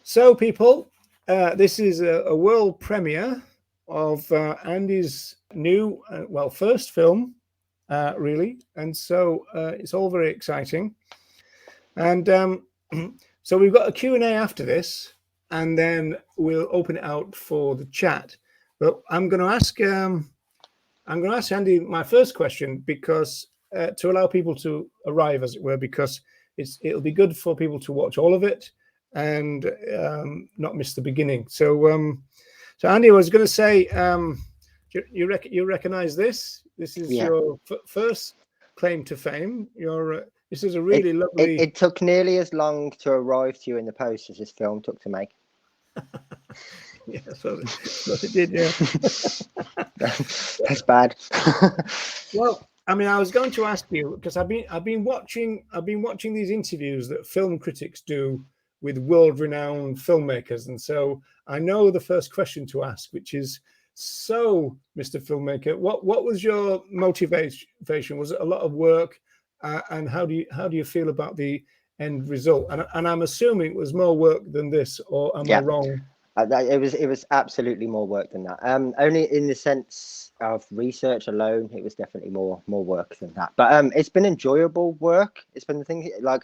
So, people, this is a world premiere of Andy's new, first film, really. And so it's all very exciting. And so we've got a Q&A after this, and then we'll open it out for the chat. But I'm going to ask Andy my first question because to allow people to arrive, as it were, because it'll be good for people to watch all of it and not miss the beginning. So, so Andy, I was going to say, you recognize this? This is your first claim to fame. This is a really lovely. It took nearly as long to arrive to you in the post as this film took to make. Yeah, that's what it did. Yeah, that's bad. Well, I mean, I was going to ask you because I've been watching these interviews that film critics do with world-renowned filmmakers, and so I know the first question to ask, which is, so, Mr. Filmmaker, what was your motivation? Was it a lot of work, and how do you feel about the end result? And I'm assuming it was more work than this, or am I wrong? It was absolutely more work than that. Only in the sense of research alone, it was definitely more work than that. But it's been enjoyable work. It's been the thing, like,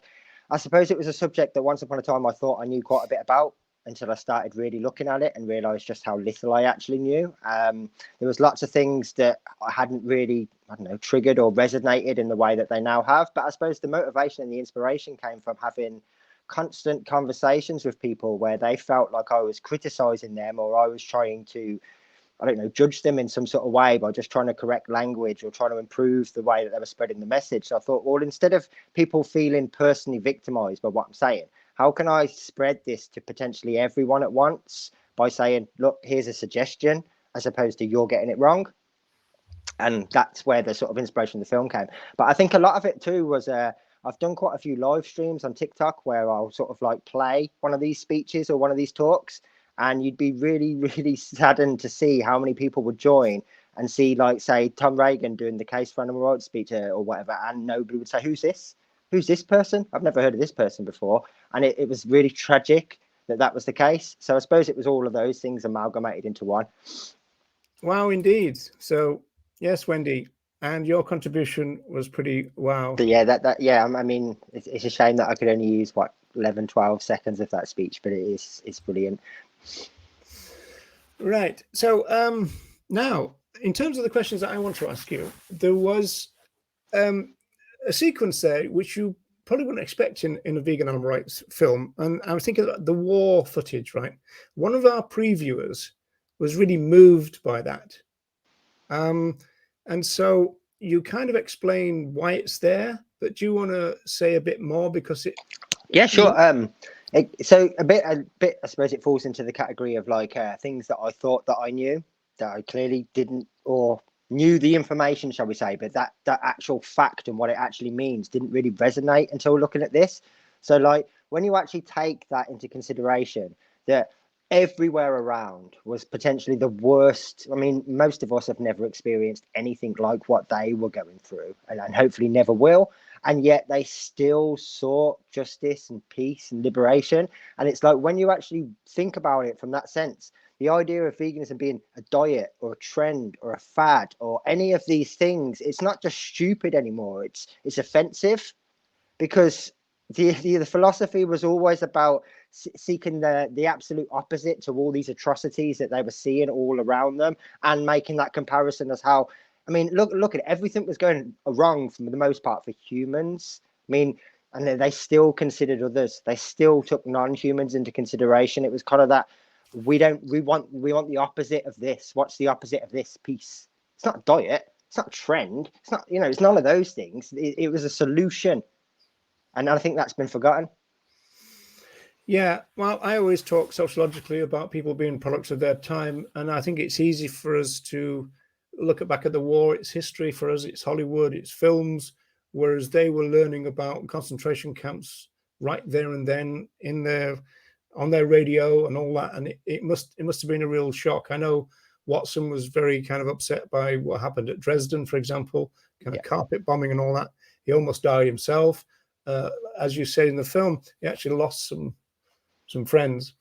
I suppose it was a subject that once upon a time I thought I knew quite a bit about until I started really looking at it and realised just how little I actually knew. There was lots of things that I hadn't really, triggered or resonated in the way that they now have. But I suppose the motivation and the inspiration came from having constant conversations with people where they felt like I was criticizing them or I was trying to, judge them in some sort of way by just trying to correct language or trying to improve the way that they were spreading the message. So I thought, well, instead of people feeling personally victimized by what I'm saying, how can I spread this to potentially everyone at once by saying, look, here's a suggestion, as opposed to you're getting it wrong. And that's where the sort of inspiration of the film came. But I think a lot of it too was I've done quite a few live streams on TikTok where I'll sort of like play one of these speeches or one of these talks, and you'd be really, really saddened to see how many people would join and see, like, say, Tom Reagan doing the Case for Animal Rights speech or whatever, and nobody would say, who's this? Who's this person? I've never heard of this person before. And it was really tragic that was the case. So I suppose it was all of those things amalgamated into one. Wow, indeed. So, yes, Wendy, and your contribution was pretty wow. But yeah, I mean, it's a shame that I could only use 11, 12 seconds of that speech, but it's brilliant. Right. So now, in terms of the questions that I want to ask you, there was a sequence there which you probably wouldn't expect in a vegan animal rights film, and I was thinking about the war footage. Right, one of our previewers was really moved by that. And so you kind of explain why it's there, but do you want to say a bit more because it? Yeah, sure. So a bit, I suppose it falls into the category of like things that I thought that I knew that I clearly didn't, or knew the information, shall we say, but that actual fact and what it actually means didn't really resonate until looking at this. So like when you actually take that into consideration, that everywhere around was potentially the worst. I mean, most of us have never experienced anything like what they were going through, and hopefully never will. And yet they still sought justice and peace and liberation. And it's like when you actually think about it from that sense, the idea of veganism being a diet or a trend or a fad or any of these things, it's not just stupid anymore. It's offensive, because the philosophy was always about seeking the absolute opposite to all these atrocities that they were seeing all around them, and making that comparison as how, I mean, look at it. Everything was going wrong for the most part for humans. I mean, and they still considered others. They still took non-humans into consideration. It was kind of that we want the opposite of this. What's the opposite of this? Peace. It's not diet. It's not trend. It's not, it's none of those things. It was a solution. And I think that's been forgotten. Yeah, well, I always talk sociologically about people being products of their time. And I think it's easy for us to look back at the war, its history. For us, it's Hollywood, it's films, whereas they were learning about concentration camps right there and then on their radio and all that. And it must have been a real shock. I know Watson was very kind of upset by what happened at Dresden, for example, kind of carpet bombing and all that. He almost died himself. As you say in the film, he actually lost some some friends.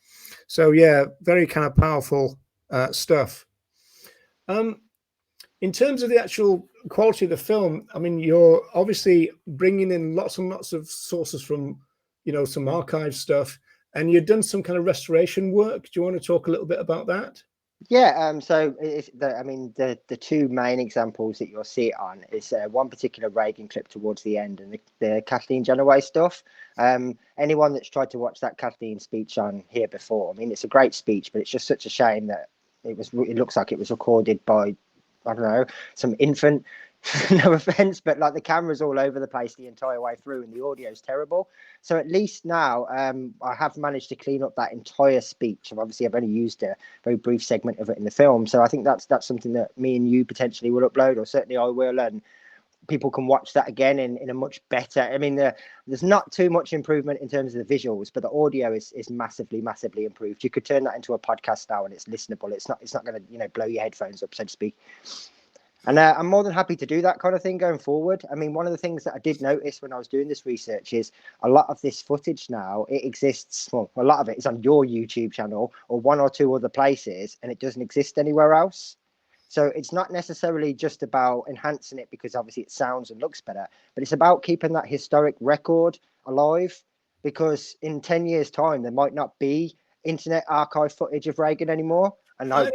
So yeah, very kind of powerful stuff. In terms of the actual quality of the film, I mean, you're obviously bringing in lots and lots of sources from, some archive stuff, and you've done some kind of restoration work. Do you want to talk a little bit about that? Yeah, so the two main examples that you'll see it on is one particular Reagan clip towards the end, and the Kathleen Janaway stuff. Anyone that's tried to watch that Kathleen speech on here before, I mean, it's a great speech, but it's just such a shame that it looks like it was recorded by, I don't know, some infant. No offense, but like the camera's all over the place the entire way through, and the audio's terrible. So at least now, I have managed to clean up that entire speech. Obviously, I've only used a very brief segment of it in the film, so I think that's something that me and you potentially will upload, or certainly I will, and people can watch that again in a much better. I mean, there's not too much improvement in terms of the visuals, but the audio is massively improved. You could turn that into a podcast now, and it's listenable. It's not going to blow your headphones up, so to speak. And I'm more than happy to do that kind of thing going forward. I mean, one of the things that I did notice when I was doing this research is a lot of this footage now, it exists, well, a lot of it is on your YouTube channel or one or two other places, and it doesn't exist anywhere else. So it's not necessarily just about enhancing it because obviously it sounds and looks better, but it's about keeping that historic record alive, because in 10 years' time, there might not be internet archive footage of Reagan anymore. And I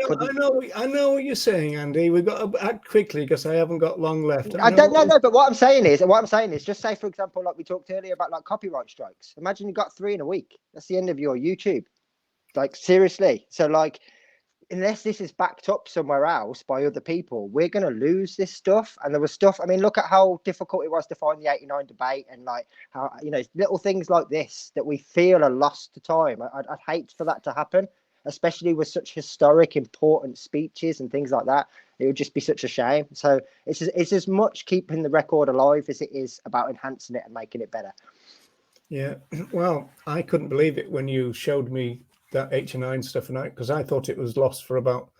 know what you're saying, Andy. We've got to act quickly because I haven't got long left. I don't know, but what I'm saying is, just say, for example, like we talked earlier about like copyright strikes. Imagine you got 3 in a week. That's the end of your YouTube. Like, seriously. So like, unless this is backed up somewhere else by other people, we're going to lose this stuff. And there was stuff, I mean, look at how difficult it was to find the 89 debate, and like how, little things like this that we feel are lost to time. I'd hate for that to happen, especially with such historic, important speeches and things like that. It would just be such a shame. So it's as much keeping the record alive as it is about enhancing it and making it better. Yeah, well, I couldn't believe it when you showed me that 89 stuff, and because I thought it was lost for about,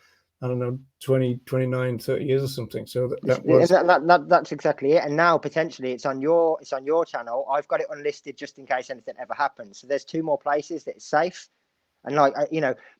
I don't know, 20, 29, 30 years or something. So that's exactly it. And now potentially it's on your channel. I've got it unlisted just in case anything ever happens. So there's 2 more places that it's safe. And like,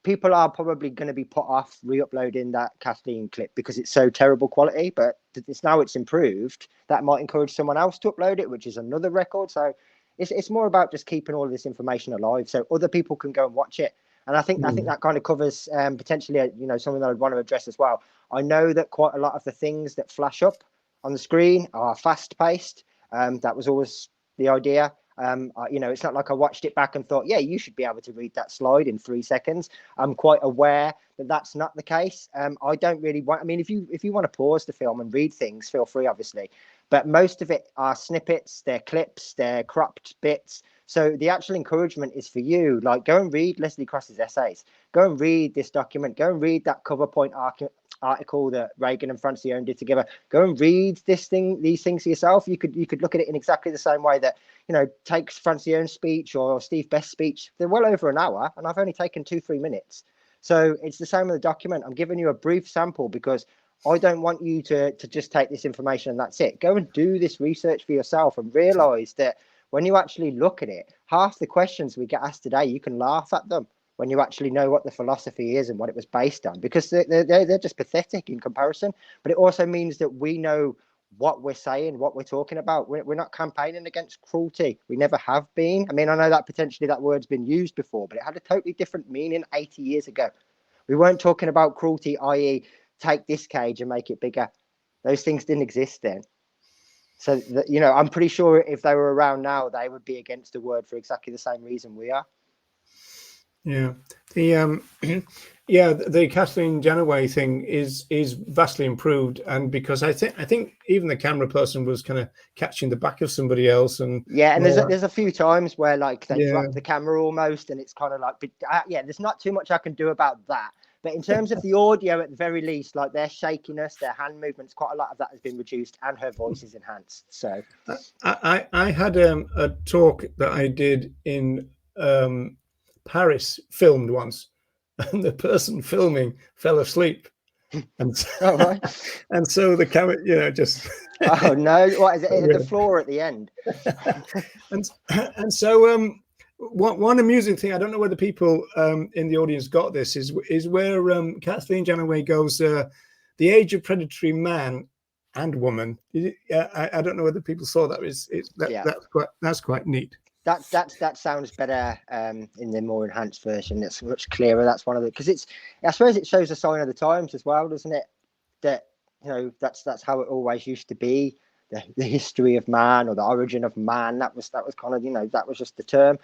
people are probably going to be put off re-uploading that Kathleen clip because it's so terrible quality, but it's improved. That might encourage someone else to upload it, which is another record. So it's more about just keeping all of this information alive so other people can go and watch it. And I think that kind of covers potentially, something that I'd want to address as well. I know that quite a lot of the things that flash up on the screen are fast paced. That was always the idea. It's not like I watched it back and thought, yeah, you should be able to read that slide in 3 seconds. I'm quite aware that that's not the case. I don't really want, I mean, if you want to pause the film and read things, feel free, obviously. But most of it are snippets, they're clips, they're cropped bits. So the actual encouragement is for you, like, go and read Leslie Cross's essays, go and read this document, go and read that cover point article that Reagan and Francione did together. Go and read these things for yourself. You could look at it in exactly the same way that, take Francione's speech or Steve Best's speech. They're well over an hour, and I've only taken 2-3 minutes. So it's the same with the document. I'm giving you a brief sample because I don't want you to just take this information and that's it. Go and do this research for yourself and realize that when you actually look at it, half the questions we get asked today, you can laugh at them when you actually know what the philosophy is and what it was based on, because they're just pathetic in comparison. But it also means that we know what we're saying, what we're talking about. We're not campaigning against cruelty. We never have been. I mean, I know that potentially that word's been used before, but it had a totally different meaning 80 years ago. We weren't talking about cruelty, i.e. take this cage and make it bigger. Those things didn't exist then. So, I'm pretty sure if they were around now, they would be against the word for exactly the same reason we are. Yeah, the Kathleen Janaway thing is vastly improved, and because I think even the camera person was kind of catching the back of somebody else, and there's a few times where like they drop the camera almost, and it's kind of like, there's not too much I can do about that. But in terms of the audio, at the very least, like their shakiness, their hand movements, quite a lot of that has been reduced, and her voice is enhanced. So I had a talk that I did in Paris, filmed once, and the person filming fell asleep, and and so the camera, just oh no, what is it? The floor at the end, and so One amusing thing, I don't know whether people in the audience got this, is where Kathleen Janaway goes, the age of predatory man and woman. I don't know whether people saw that. Yeah. That's quite neat. That sounds better in the more enhanced version. It's much clearer. That's one of the, because I suppose it shows a sign of the times as well, doesn't it? That, you know, that's how it always used to be. The history of man, or the origin of man. That was kind of, you know, that was just the term.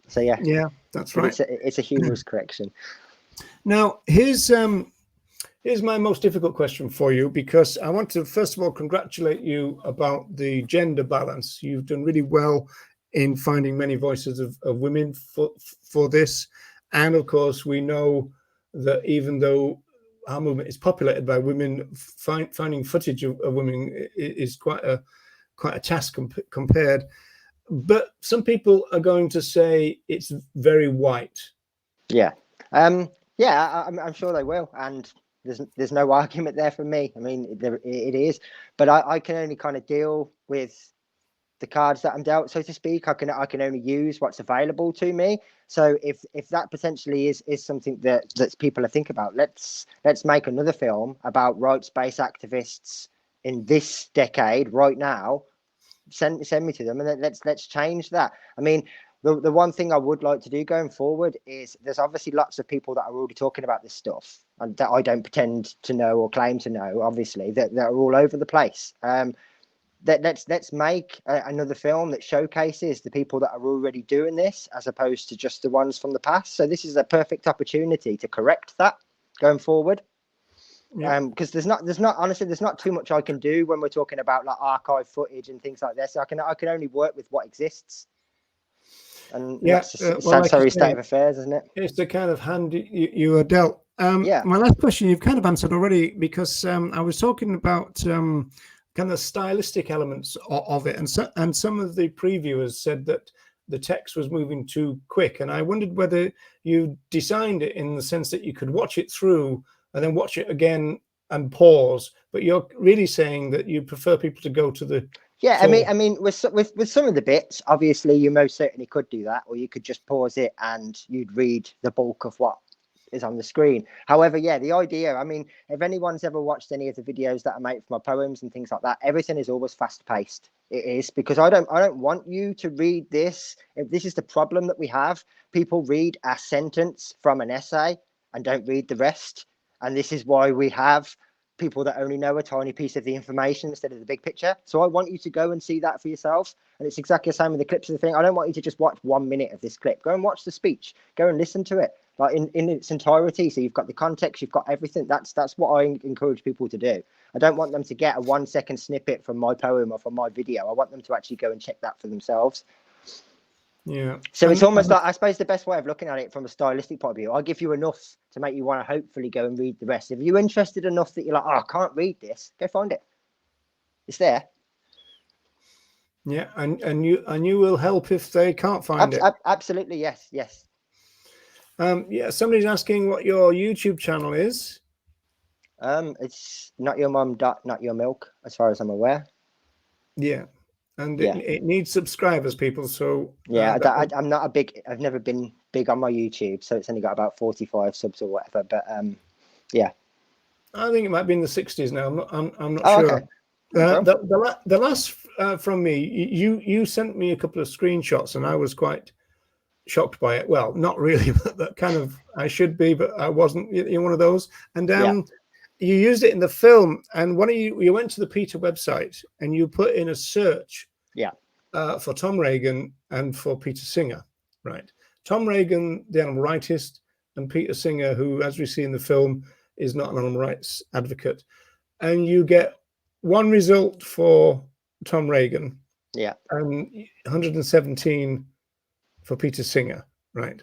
So yeah, that's right. It's a humorous correction. Now here's my most difficult question for you, because I want to first of all congratulate you about the gender balance. You've done really well in finding many voices of women for this, and of course we know that even though our movement is populated by women, finding footage of women is quite a task compared. But some people are going to say it's very white. Yeah. I'm sure they will, and there's no argument there from me. I mean, it is, but I can only kind of deal with the cards that I'm dealt, so to speak. I can only use what's available to me. So if that potentially is something that people are thinking about, let's make another film about rights-based activists in this decade right now. Send me to them, and let's change that. I mean, the one thing I would like to do going forward is, there's obviously lots of people that are already talking about this stuff, and that I don't pretend to know or claim to know, obviously, that are all over the place. Let's make another film that showcases the people that are already doing this, as opposed to just the ones from the past. So this is a perfect opportunity to correct that going forward. Because there's not too much I can do when we're talking about like archive footage and things like this. So I can only work with what exists, and that's a sad, sorry state of affairs, isn't it? It's the kind of hand you are dealt. My last question you've kind of answered already, because I was talking about kind of stylistic elements of it, and some of the previewers said that the text was moving too quick, and I wondered whether you designed it in the sense that you could watch it through and then watch it again and pause, but you're really saying that you prefer people to go to the I mean with some of the bits, obviously you most certainly could do that, or you could just pause it and you'd read the bulk of what is on the screen. However, the idea, I mean, if anyone's ever watched any of the videos that I make for my poems and things like that, everything is always fast paced. It is, because I don't want you to read this. If this is the problem that we have, people read a sentence from an essay and don't read the rest. And this is why we have people that only know a tiny piece of the information instead of the big picture. So I want you to go and see that for yourself. And it's exactly the same with the clips of the thing. I don't want you to just watch 1 minute of this clip. Go and watch the speech. Go and listen to it, like in its entirety. So you've got the context, you've got everything. That's what I encourage people to do. I don't want them to get a 1 second snippet from my poem or from my video. I want them to actually go and check that for themselves. Yeah. So it's almost like, I suppose the best way of looking at it from a stylistic point of view, I'll give you enough to make you want to hopefully go and read the rest. If you're interested enough that you're like, I can't read this, go find it. It's there. Yeah, and you will help if they can't find it. Absolutely, yes. Somebody's asking what your YouTube channel is. It's notyourmum.notyourmilk, as far as I'm aware. Yeah. And it needs subscribers, people. So I'm not I've never been big on my YouTube, so it's only got about 45 subs or whatever. But I think it might be in the 60s now. I'm not sure. Okay. The last from me, you sent me a couple of screenshots, and I was quite shocked by it. Well, not really, but that kind of, I should be, but I wasn't. You're one of those. And you used it in the film, and you went to the PETA website and you put in a search for Tom Reagan and for Peter Singer, right? Tom Reagan, the animal rightist, and Peter Singer, who, as we see in the film, is not an animal rights advocate. And you get one result for Tom Reagan, and 117 for Peter Singer, right?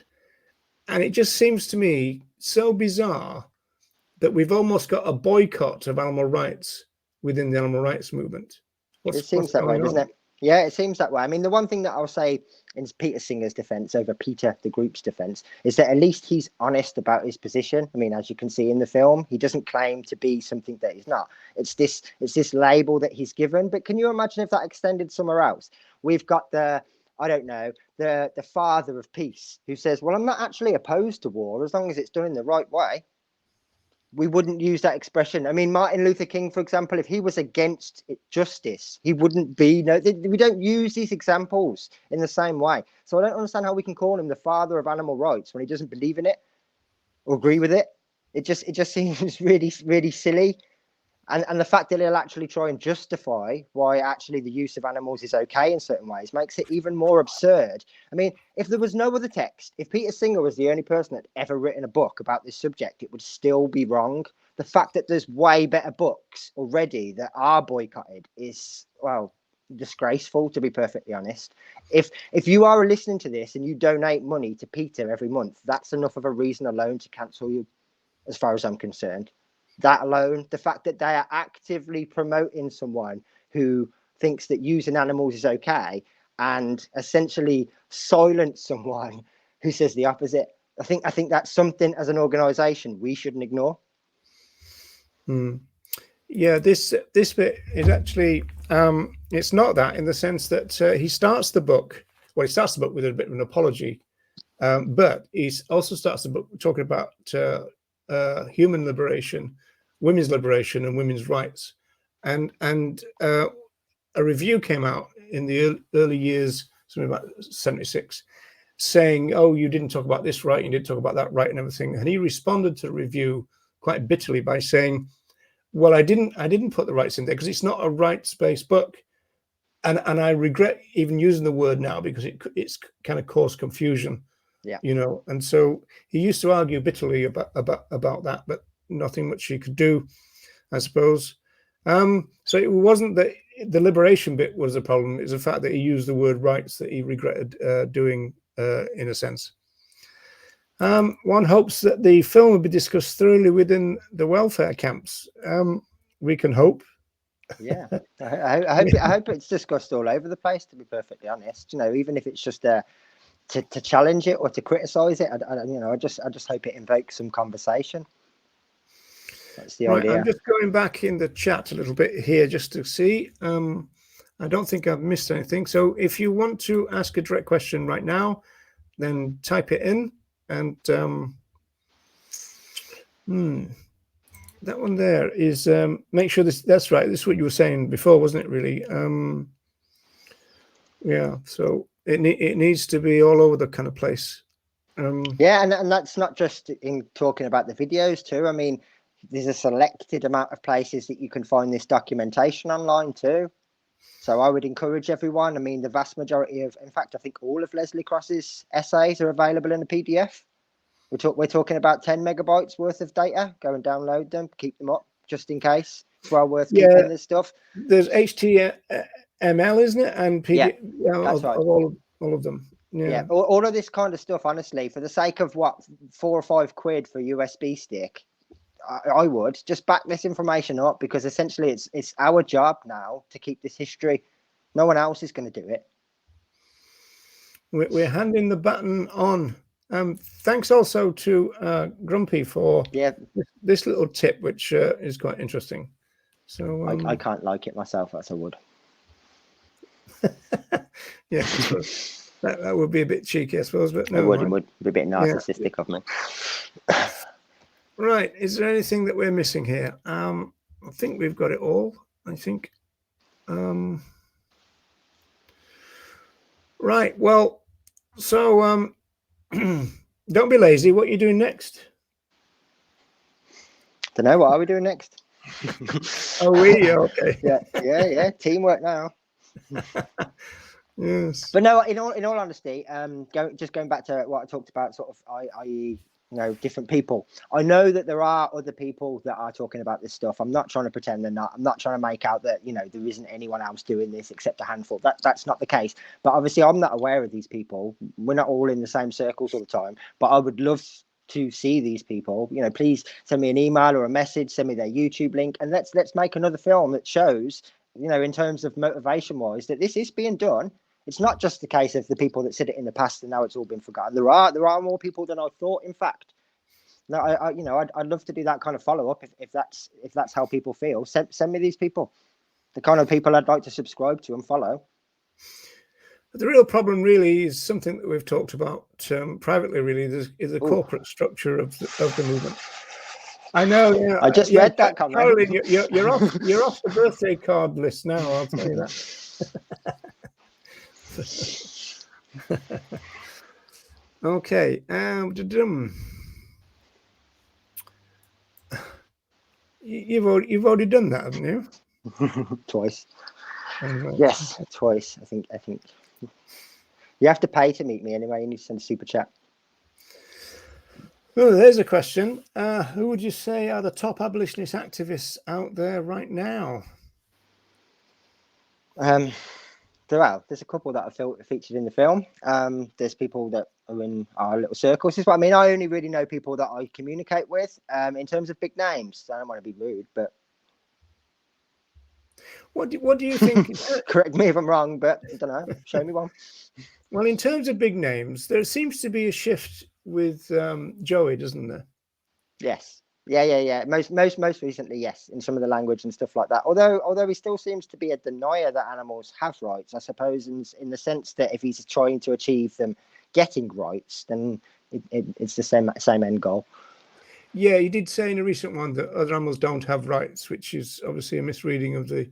And it just seems to me so bizarre that we've almost got a boycott of animal rights within the animal rights movement. It seems that way, doesn't it? Yeah, it seems that way. I mean, the one thing that I'll say in Peter Singer's defense over PETA, the group's defense, is that at least he's honest about his position. I mean, as you can see in the film, he doesn't claim to be something that he's not. It's this label that he's given. But can you imagine if that extended somewhere else? We've got the I don't know, the father of peace, who says, well, I'm not actually opposed to war as long as it's done in the right way, we wouldn't use that expression. I mean, Martin Luther King, for example, if he was against justice, he wouldn't be. No, we don't use these examples in the same way. So I don't understand how we can call him the father of animal rights when he doesn't believe in it or agree with it. It just seems really, really silly. And the fact that he'll actually try and justify why actually the use of animals is okay in certain ways makes it even more absurd. I mean, if there was no other text, if Peter Singer was the only person that ever written a book about this subject, it would still be wrong. The fact that there's way better books already that are boycotted is, well, disgraceful, to be perfectly honest. If you are listening to this and you donate money to Peter every month, that's enough of a reason alone to cancel you, as far as I'm concerned. That alone, the fact that they are actively promoting someone who thinks that using animals is okay and essentially silence someone who says the opposite. I think that's something as an organization we shouldn't ignore. Yeah, this bit is actually it's not that, in the sense that he starts the book with a bit of an apology, but he also starts the book talking about human liberation, women's liberation, and women's rights. And a review came out in the early years, something about 76, saying, "Oh, you didn't talk about this right, you didn't talk about that right, and everything." And he responded to the review quite bitterly by saying, "Well, I didn't put the rights in there because it's not a rights-based book, and I regret even using the word now because it's kind of caused confusion." Yeah. And so he used to argue bitterly about that, but nothing much he could do, I suppose. So it wasn't that the liberation bit was the problem; it's the fact that he used the word rights that he regretted doing, in a sense. One hopes that the film will be discussed thoroughly within the welfare camps. We can hope. Yeah, I hope it's discussed all over the place, to be perfectly honest. Even if it's just to challenge it or to criticize it, I just hope it invokes some conversation. That's the idea. I'm just going back in the chat a little bit here just to see. I don't think I've missed anything. So if you want to ask a direct question right now, then type it in. And that one there is make sure that's right. This is what you were saying before, wasn't it? Really? Yeah. So it needs to be all over the kind of place. Yeah, and that's not just in talking about the videos too. I mean, there's a selected amount of places that you can find this documentation online too. So I would encourage everyone. I mean, the vast majority in fact, I think all of Leslie Cross's essays are available in a PDF. We're talking about 10 megabytes worth of data. Go and download them, keep them up just in case. It's well worth keeping this stuff. There's HTML, isn't it? And PDF, that's right. all of them. Yeah, all of this kind of stuff, honestly, for the sake of what, £4 or £5 for a USB stick, I would just back this information up, because essentially it's our job now to keep this history. No one else is going to do it. We're handing the baton on. Thanks also to Grumpy for this little tip, which is quite interesting. So I can't like it myself, that's I would. Yeah, so that would be a bit cheeky, I suppose, but no. It would be a bit narcissistic of me. Right, is there anything that we're missing here? I think we've got it all, I think. Right, well, so don't be lazy. What are you doing next? Don't know. What are we doing next? Okay. Yeah. Teamwork now. Yes. But no, in all honesty, going back to what I talked about, sort of, i.e., different people. I know that there are other people that are talking about this stuff. I'm not trying to pretend they're not. I'm not trying to make out that there isn't anyone else doing this except a handful. That's not the case. But obviously, I'm not aware of these people. We're not all in the same circles all the time. But I would love to see these people. Please send me an email or a message. Send me their YouTube link, and let's make another film that shows, in terms of motivation wise, that this is being done. It's not just the case of the people that said it in the past and now it's all been forgotten. There are more people than I thought. In fact, no, I'd love to do that kind of follow up if that's how people feel. Send me these people, the kind of people I'd like to subscribe to and follow. But the real problem really is something that we've talked about privately. Really, is the Ooh. corporate structure of the movement. I know. Yeah, I just read that comment. Caroline, you're off. You're off the birthday card list now. I'll tell you that. Okay. You've already done that, haven't you? Twice. Right. Yes, twice. I think you have to pay to meet me anyway. You need to send a super chat. Oh, there's a question. Who would you say are the top abolitionist activists out there right now? There's a couple that are featured in the film. There's people that are in our little circles. This is what I mean. I only really know people that I communicate with. In terms of big names, I don't want to be rude, but what do you think? Correct me if I'm wrong, but I don't know. Show me one. Well, in terms of big names, there seems to be a shift with Joey, doesn't there? Yes. Yeah. Most recently, yes, in some of the language and stuff like that. Although he still seems to be a denier that animals have rights, I suppose, in the sense that if he's trying to achieve them getting rights, then it's the same end goal. Yeah, he did say in a recent one that other animals don't have rights, which is obviously a misreading of the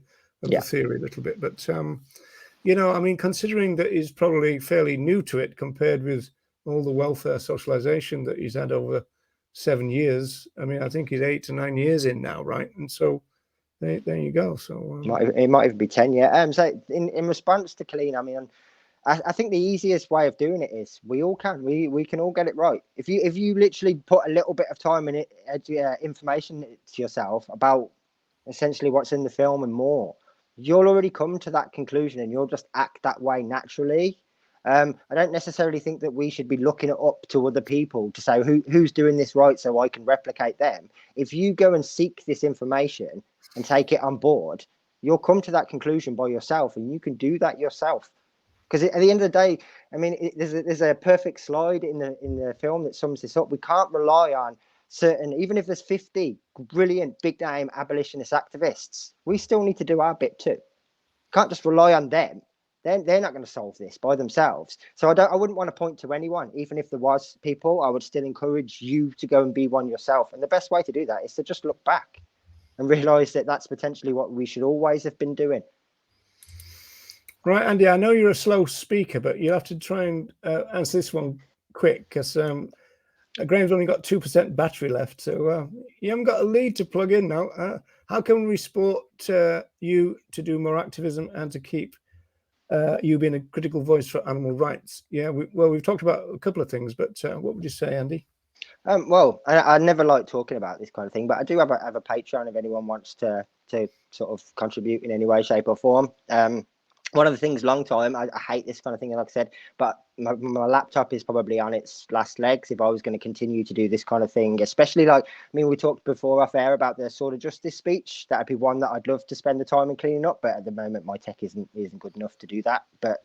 theory a little bit. But I mean, considering that he's probably fairly new to it compared with all the welfare socialization that he's had over 7 years. I mean, I think he's 8 to 9 years in now, right? And so there you go. So it might even be 10. Yeah. So in response to Colleen, I mean, I think the easiest way of doing it is we all can. We can all get it right. If you literally put a little bit of time in it, information to yourself about essentially what's in the film and more, you'll already come to that conclusion and you'll just act that way naturally. I don't necessarily think that we should be looking it up to other people to say who's doing this right so I can replicate them. If you go and seek this information and take it on board, you'll come to that conclusion by yourself, and you can do that yourself. Because at the end of the day, I mean, there's a perfect slide in the film that sums this up. We can't rely on certain, even if there's 50 brilliant big name abolitionist activists, we still need to do our bit too. Can't just rely on them. They're not going to solve this by themselves. So I wouldn't want to point to anyone, even if there was people. I would still encourage you to go and be one yourself. And the best way to do that is to just look back and realize that that's potentially what we should always have been doing. Right, Andy, I know you're a slow speaker, but you have to try and answer this one quick, because Graham's only got 2% battery left, so you haven't got a lead to plug in now. How can we support you to do more activism and to keep you being a critical voice for animal rights? Yeah, we've talked about a couple of things, but what would you say, Andy? Well, I never like talking about this kind of thing, but I do have a Patreon if anyone wants to sort of contribute in any way, shape, or form. One of the things, long time, I hate this kind of thing, like I said, but my laptop is probably on its last legs if I was going to continue to do this kind of thing, especially I mean, we talked before off air about the sort of justice speech. That'd be one that I'd love to spend the time in cleaning up, but at the moment my tech isn't good enough to do that. But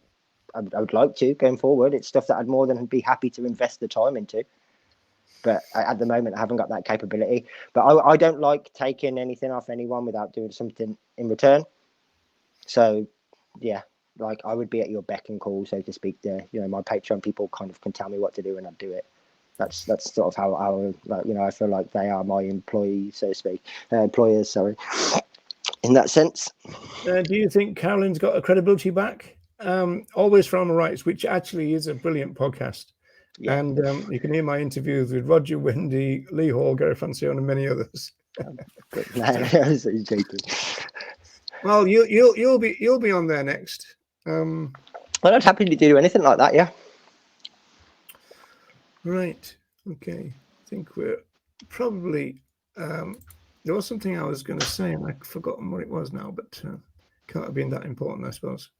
I would like to going forward. It's stuff that I'd more than be happy to invest the time into. But at the moment, I haven't got that capability. But I don't like taking anything off anyone without doing something in return. So, yeah, like I would be at your beck and call, so to speak. My Patreon people kind of can tell me what to do, and I'd do it. That's sort of how I feel like they are my employees, so to speak, employers. Sorry, in that sense. Do you think Caroline's got her credibility back? Always for Animal Rights, which actually is a brilliant podcast. Yeah. And you can hear my interviews with Roger, Wendy, Lee Hall, Gary Francione, and many others. Well, you'll be on there next. Well, I'd happily do anything like that. Yeah. Right. Okay. I think we're probably. There was something I was going to say, and I've forgotten what it was now, but can't have been that important, I suppose.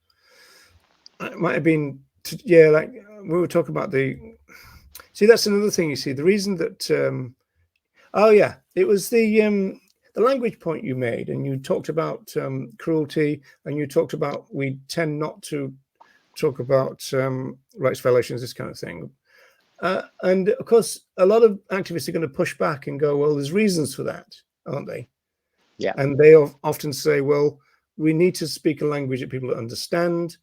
It might have been. Like we were talking about see, that's another thing, you see, the reason that it was the language point you made, and you talked about cruelty, and you talked about we tend not to talk about rights violations, this kind of thing, and of course a lot of activists are going to push back and go, well, there's reasons for that, aren't they? Yeah. And they often say, well, we need to speak a language that people understand.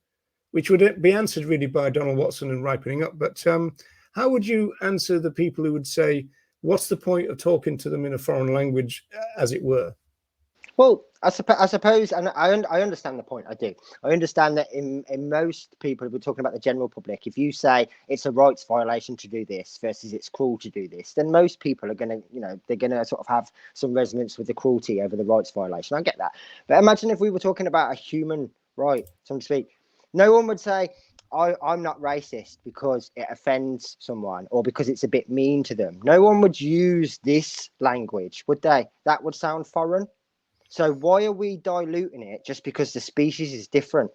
which would be answered really by Donald Watson and ripening up. But how would you answer the people who would say, what's the point of talking to them in a foreign language, as it were? Well, I suppose, and I understand the point. I do. I understand that in most people, we're talking about the general public. If you say it's a rights violation to do this versus it's cruel to do this, then most people are going to, they're going to sort of have some resonance with the cruelty over the rights violation. I get that. But imagine if we were talking about a human right, so to speak. No one would say, I'm not racist because it offends someone or because it's a bit mean to them. No one would use this language, would they? That would sound foreign. So why are we diluting it just because the species is different?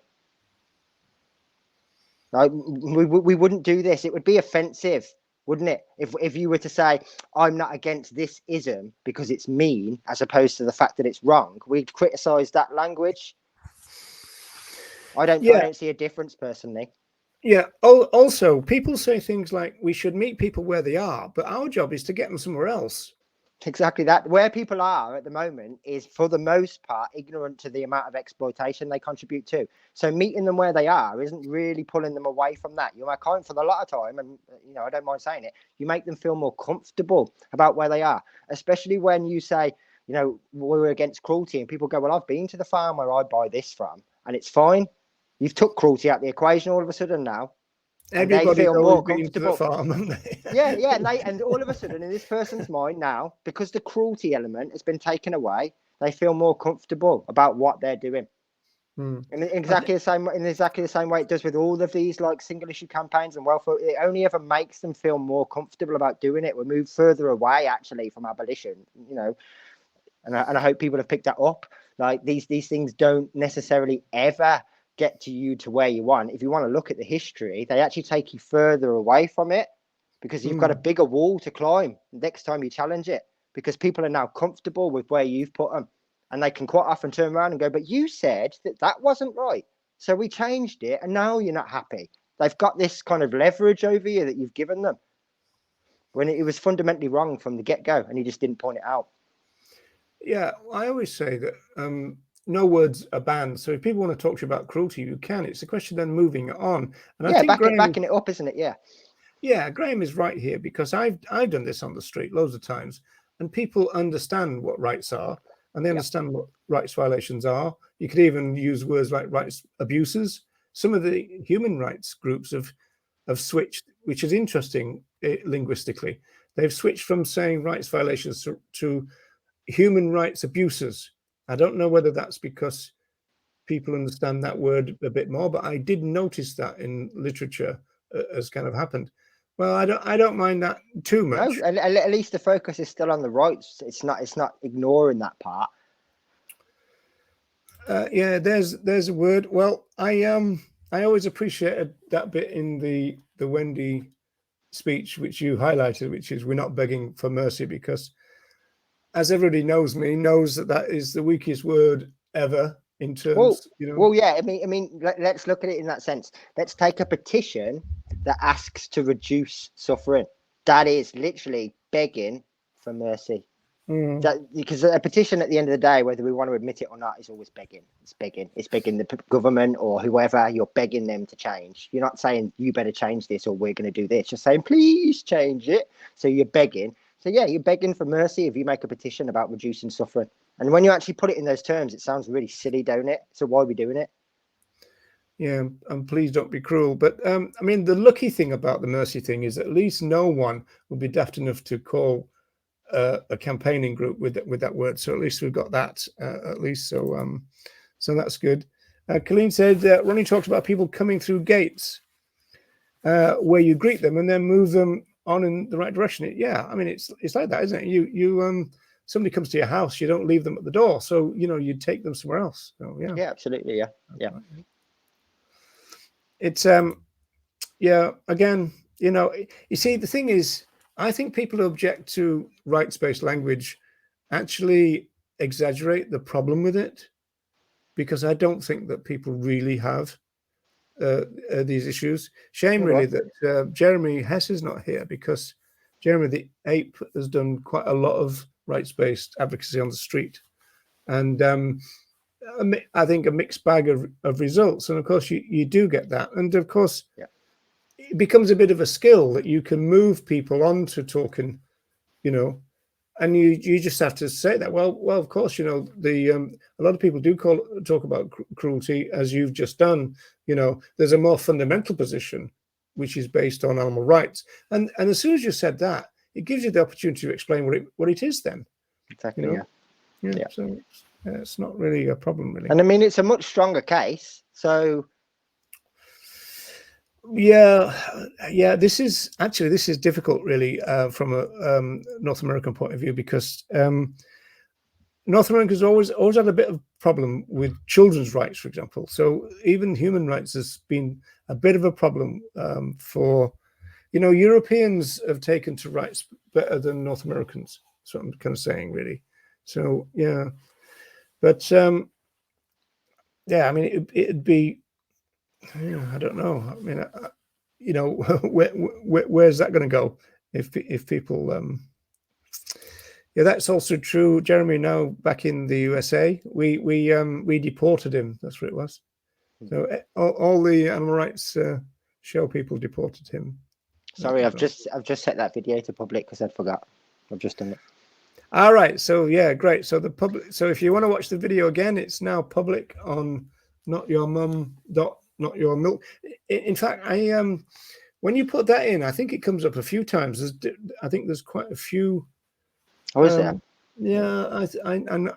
Like, we wouldn't do this. It would be offensive, wouldn't it? If you were to say, I'm not against this ism because it's mean, as opposed to the fact that it's wrong, we'd criticize that language. I don't see a difference personally. Yeah. Also, people say things like we should meet people where they are, but our job is to get them somewhere else. Exactly that. Where people are at the moment is, for the most part, ignorant to the amount of exploitation they contribute to. So meeting them where they are isn't really pulling them away from that. You might kind for a lot of time, and I don't mind saying it, you make them feel more comfortable about where they are, especially when you say, we're against cruelty, and people go, well, I've been to the farm where I buy this from, and it's fine. You've took cruelty out of the equation all of a sudden now. Everybody's always been to the farm, haven't they? Yeah, and all of a sudden, in this person's mind now, because the cruelty element has been taken away, they feel more comfortable about what they're doing. In exactly the same way it does with all of these like single issue campaigns and welfare. It only ever makes them feel more comfortable about doing it. We move further away actually from abolition, and I hope people have picked that up. Like these things don't necessarily ever get to you to where you want. If you want to look at the history, they actually take you further away from it because you've got a bigger wall to climb next time you challenge it, because people are now comfortable with where you've put them, and they can quite often turn around and go, but you said that wasn't right, so we changed it and now you're not happy. They've got this kind of leverage over you that you've given them when it was fundamentally wrong from the get-go, and you just didn't point it out. Yeah, I always say that no words are banned. So if people want to talk to you about cruelty, you can. It's a question then moving it on. And I think backing it up, isn't it? Yeah, Graham is right here, because I've done this on the street loads of times, and people understand what rights are, and they understand what rights violations are. You could even use words like rights abuses. Some of the human rights groups have switched, which is interesting linguistically. They've switched from saying rights violations to human rights abuses. I don't know whether that's because people understand that word a bit more, but I did notice that in literature has kind of happened. Well, I don't mind that too much. No, at least the focus is still on the rights. It's not ignoring that part. Yeah, there's a word. Well, I always appreciated that bit in the Wendy speech which you highlighted, which is we're not begging for mercy, because as everybody knows me, knows that is the weakest word ever in terms, Well, yeah. I mean, let's look at it in that sense. Let's take a petition that asks to reduce suffering. That is literally begging for mercy. Because a petition, at the end of the day, whether we want to admit it or not, is always begging. It's begging the government or whoever. You're begging them to change. You're not saying you better change this or we're going to do this. You're saying please change it. So you're begging. So yeah, you're begging for mercy if you make a petition about reducing suffering. And when you actually put it in those terms, it sounds really silly, don't it? So why are we doing it? Yeah, and please don't be cruel. But I mean, the lucky thing about the mercy thing is at least no one would be daft enough to call a campaigning group with that word. So at least we've got that at least. So so that's good. Colleen said Ronnie talks about people coming through gates where you greet them and then move them on in the right direction. Yeah, I mean it's like that, isn't it? You somebody comes to your house, you don't leave them at the door, so you take them somewhere else. So yeah, absolutely, yeah. It's yeah, again, you see, the thing is, I think people who object to rights-based language actually exaggerate the problem with it, because I don't think that people really have these issues. Shame really that Jeremy Hess is not here, because Jeremy the Ape has done quite a lot of rights-based advocacy on the street, and I think a mixed bag of results, and of course you do get that, and of course it becomes a bit of a skill that you can move people on to talking, and you just have to say that. Well, of course, the a lot of people do talk about cruelty, as you've just done. There's a more fundamental position which is based on animal rights, and as soon as you said that, it gives you the opportunity to explain what it is then. Exactly. Yeah. So it's not really a problem, really. And I mean, it's a much stronger case. So yeah, this is difficult, really, from a North American point of view, because North America's always had a bit of problem with children's rights, for example. So even human rights has been a bit of a problem for, Europeans have taken to rights better than North Americans. That's what I'm kind of saying, really. So yeah, but yeah, I mean, it'd be, I don't know. I mean, where's that going to go if people? Yeah, that's also true. Jeremy, now back in the USA, we deported him. That's what it was. So all the animal rights show people deported him. Sorry, I've just set that video to public because I forgot. I've just done it. All right. So yeah, great. So the public. So if you want to watch the video again, it's now public on notyourmum.notyourmilk. In fact, when you put that in, I think it comes up a few times. I think there's quite a few. Oh, is there? Yeah,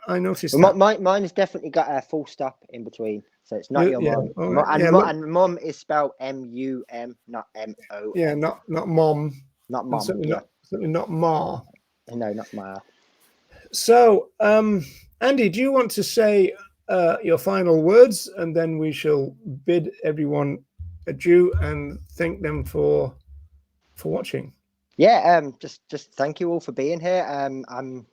I noticed well, that. Mine has definitely got a full stop in between, so it's not your mum. Right. And mum is spelled M-U-M, not M-O. Yeah, not mom. Not mum. Certainly not ma. No, not ma. So, Andy, do you want to say your final words, and then we shall bid everyone adieu and thank them for watching? Yeah, just thank you all for being here. I'm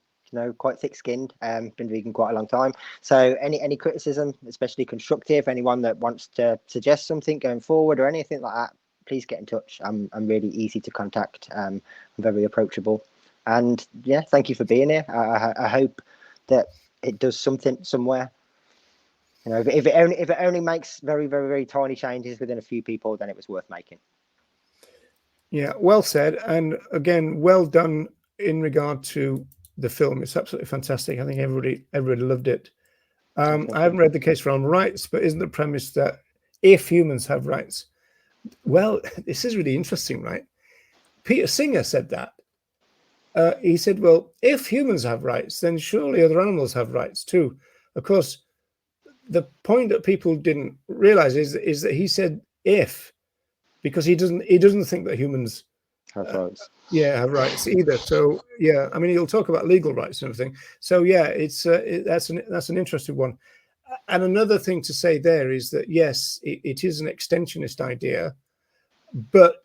quite thick-skinned. Been vegan quite a long time. So any criticism, especially constructive, anyone that wants to suggest something going forward or anything like that, please get in touch. I'm really easy to contact. I'm very approachable, and yeah, thank you for being here. I hope that it does something somewhere. If it only makes very, very, very tiny changes within a few people, then it was worth making. Yeah, well said, and again, well done in regard to the film. It's absolutely fantastic. I think everybody loved it. I haven't read the case for animal rights, but isn't the premise that if humans have rights? Well, this is really interesting, right? Peter Singer said that. He said, well, if humans have rights, then surely other animals have rights too. Of course, the point that people didn't realize is that he said if, because he doesn't think that humans have rights. Have rights either. So yeah, I mean, he'll talk about legal rights and everything. So yeah, it's that's an interesting one. And another thing to say there is that yes, it is an extensionist idea, but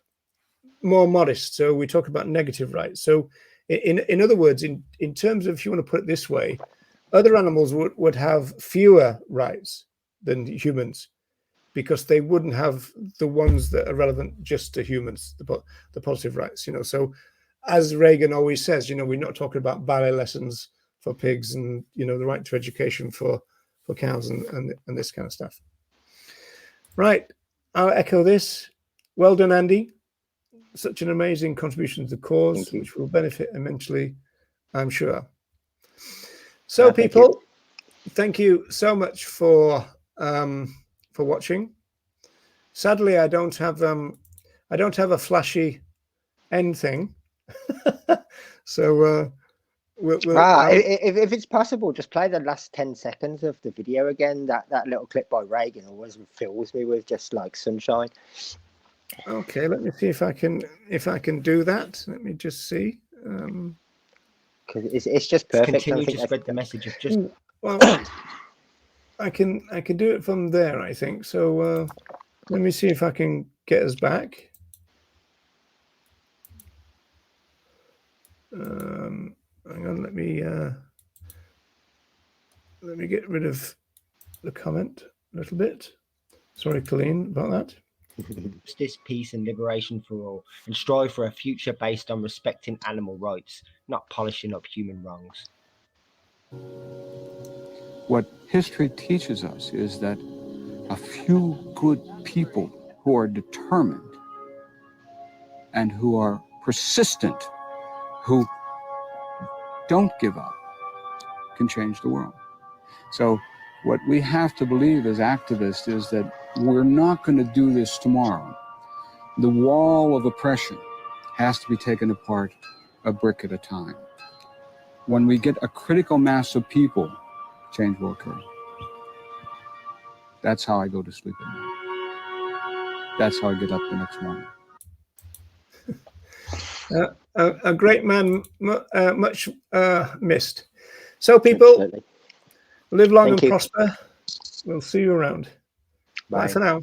more modest. So we talk about negative rights. So in other words, in terms of, if you want to put it this way, other animals would have fewer rights than humans, because they wouldn't have the ones that are relevant just to humans, the positive rights. So as Reagan always says, we're not talking about ballet lessons for pigs and the right to education for cows and this kind of stuff. Right, I'll echo this. Well done, Andy. Such an amazing contribution to the cause, which will benefit immensely, I'm sure. So people, thank you so much for watching. Sadly, I don't have a flashy end thing. So if it's possible, just play the last 10 seconds of the video again. That little clip by Reagan always fills me with just like sunshine. Okay, let me see if I can do that. Let me just see. Because it's just perfect. Continue to spread the message of just. Well, I can do it from there, I think. So let me see if I can get us back. Hang on, let me get rid of the comment a little bit. Sorry, Colleen, about that. Justice, peace, and liberation for all, and strive for a future based on respecting animal rights, not polishing up human wrongs. What history teaches us is that a few good people who are determined and who are persistent, who don't give up, can change the world. So what we have to believe as activists is that we're not going to do this tomorrow. The wall of oppression has to be taken apart a brick at a time. When we get a critical mass of people, change will occur. That's how I go to sleep at night. That's how I get up the next morning. A great man, much missed. So people, Absolutely. live long Thank and you. prosper. We'll see you around. Bye Bye. for now.